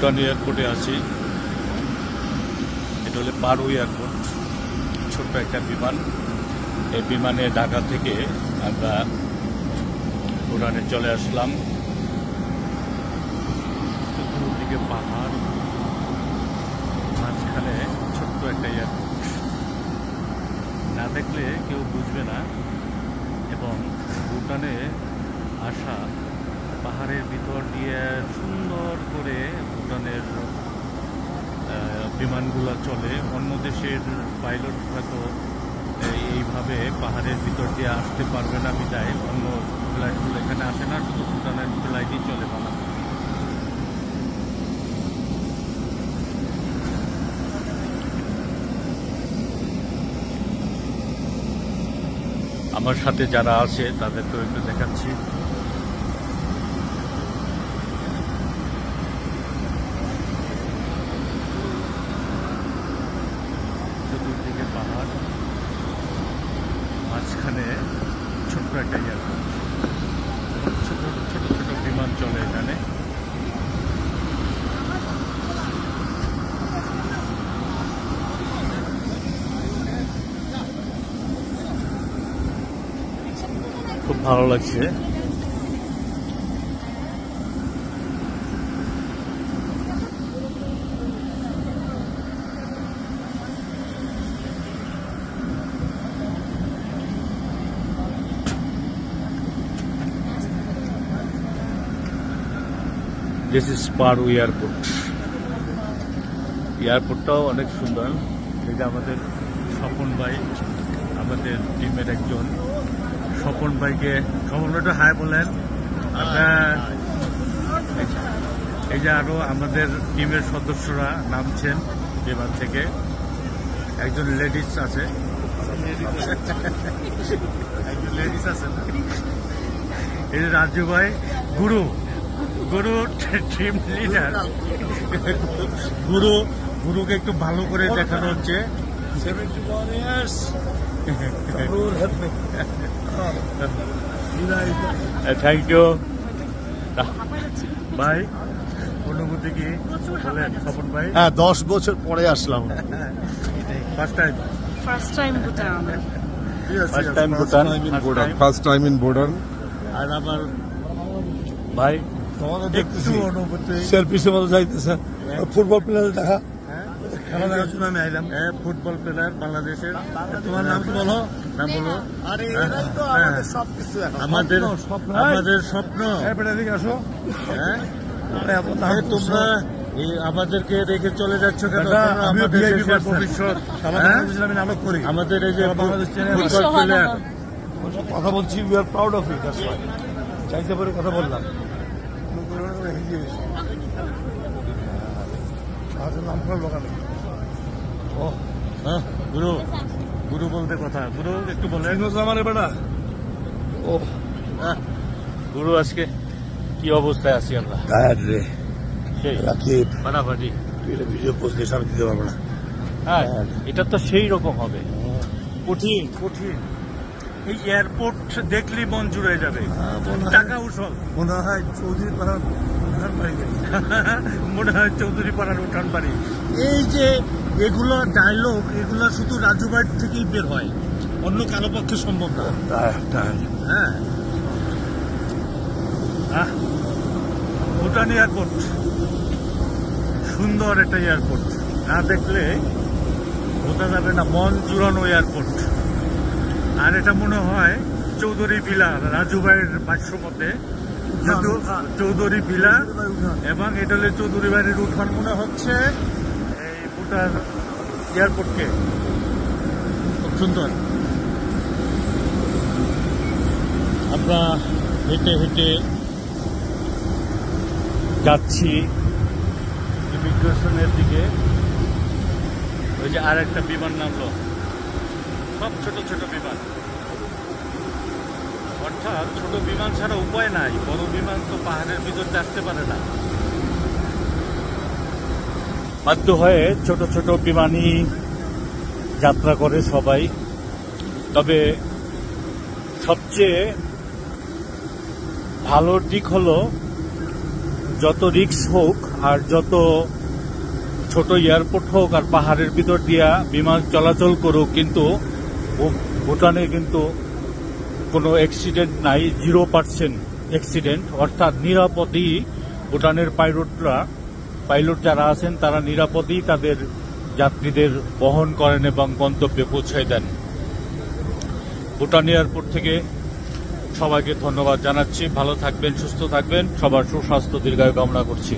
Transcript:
ভুটান এয়ারপোর্টে আছি। এটা হলো পারু এয়ারপোর্ট, ছোট্ট একটা বিমান। এই বিমানে ঢাকা থেকে আমরা ভুটানে চলে আসলাম। চতুর্দিকে পাহাড়, মাঝখানে ছোট্ট একটা এয়ারপোর্ট। না দেখলে কেউ বুঝবে না। এবং ভুটানে আসা পাহাড়ের ভিতর দিয়ে সুন্দর করে ভুটানের বিমানগুলো চলে। অন্য দেশের পাইলট হয়তো এইভাবে পাহাড়ের ভিতর দিয়ে আসতে পারবে না, বিদায় অন্য ফ্লাইটগুলো এখানে আসে না, শুধু ভুটানের ফ্লাইটই চলে বাংলা। আমার সাথে যারা আছে তাদেরকেও একটু দেখাচ্ছি। চতুর্দিকে পাহাড়, মাঝখানে ছোট্ট একটা এয়ারপোর্ট। ছোট ছোট ছোট বিমান চলে এখানে। খুব ভালো লাগছে। This is Paro airport. এয়ারপোর্টটাও অনেক সুন্দর। এই যে আমাদের স্বপন ভাই, আমাদের টিমের একজন। স্বপন ভাইকে, স্বপন ভাইটা হাই বলেন। এই যে আরো আমাদের টিমের সদস্যরা নামছেন বিমান থেকে। একজন লেডিস আছে, একজন লেডিস আছে। এই যে রাজু ভাই, গুরু গুরু টিম লিডার। গুরুকে একটু ভালো করে দেখানো হচ্ছে। 71 years. থ্যাংক ইউ ভাই। অনুভূতি কি বলেন স্বপন ভাই? হ্যাঁ, 10 বছর পরে আসলাম। First time Bhutan. আর আমার ভাই একটু অনুভূতি সেলফিসের মতো যাইতেছে। ফুটবল প্লেয়ার দেখা, খেলা দেখার জন্য আমি আইলাম। ফুটবল প্লেয়ার বাংলাদেশের। তোমার নাম কি বলো? নাম বলো। আমাদের স্বপ্ন। আসো, তোমরা আমাদেরকে রেখে চলে যাচ্ছ কেন? আমাদের দেশের ভবিষ্যৎ। আমি নাটক করি। আমাদের এই যে ফুটবল প্লেয়ার, কথা বলছি, we are proud of it. চাইতে পারে কথা বললাম। গুরু গুরু বলতে কথা। গুরু একটু বলে আমার বেটা। ও গুরু, আজকে কি অবস্থায় আছি আমরা? ফাটাফাটি ভিডিও পোস্ট দিয়ে সামনে দিতে পারবো না। হ্যাঁ, এটা তো সেই রকম হবে। কঠিন কঠিন। এই এয়ারপোর্ট দেখলেই মন জুড়ে যাবে। টাকা উসল মনে হয় চৌধুরী পাড়ার উঠান বাড়ি। মনে হয় চৌধুরী পাড়ার উঠান বাড়ি। এই যে এগুলো ডায়লগ, এগুলো শুধু রাজু ভাই থেকেই বের হয়, অন্য কারো পক্ষে সম্ভব না। হ্যাঁ, ভুটান এয়ারপোর্ট সুন্দর একটা এয়ারপোর্ট। না দেখলে বোঝা যাবে না, মন জুড়ানো এয়ারপোর্ট। আর এটা মনে হয় চৌধুরী ভিলা, রাজু ভাইয়ের ভাষ্য মতে চৌধুরী ভিলা, এবং এটা হলে চৌধুরী বাড়ির উঠান মনে হচ্ছে এই ভুটান এয়ারপোর্টকে। খুব সুন্দর। আমরা হেঁটে হেঁটে যাচ্ছি ইমিগ্রেশনের দিকে। ওই যে আর একটা বিমান নামলো, সব ছোট ছোট বিমান। অর্থাৎ ছোট বিমান ছাড়া উপায় নাই। বড় বিমান তো পাহাড়ের ভিতরতে আসতে পারে না, বাধ্য হয়ে ছোট ছোট বিমানই যাত্রা করে সবাই। তবে সবচেয়ে ভালো দিক হলো যত রিস্ক হোক আর যত ছোট এয়ারপোর্ট হোক আর পাহাড়ের ভিতর দিয়া বিমান চলাচল করুক, কিন্তু ভুটানে কিন্তু কোনো অ্যাক্সিডেন্ট নাই, 0% অ্যাক্সিডেন্ট, অর্থাৎ নিরাপদেই ভুটানের পাইলট যারা আছেন তারা নিরাপদেই তাদের যাত্রীদের বহন করেন এবং গন্তব্যে পৌঁছায় দেন। ভুটান এয়ারপোর্ট থেকে সবাইকে ধন্যবাদ জানাচ্ছি। ভালো থাকবেন, সুস্থ থাকবেন, সবার সুস্বাস্থ্য দীর্ঘায়ু কামনা করছি।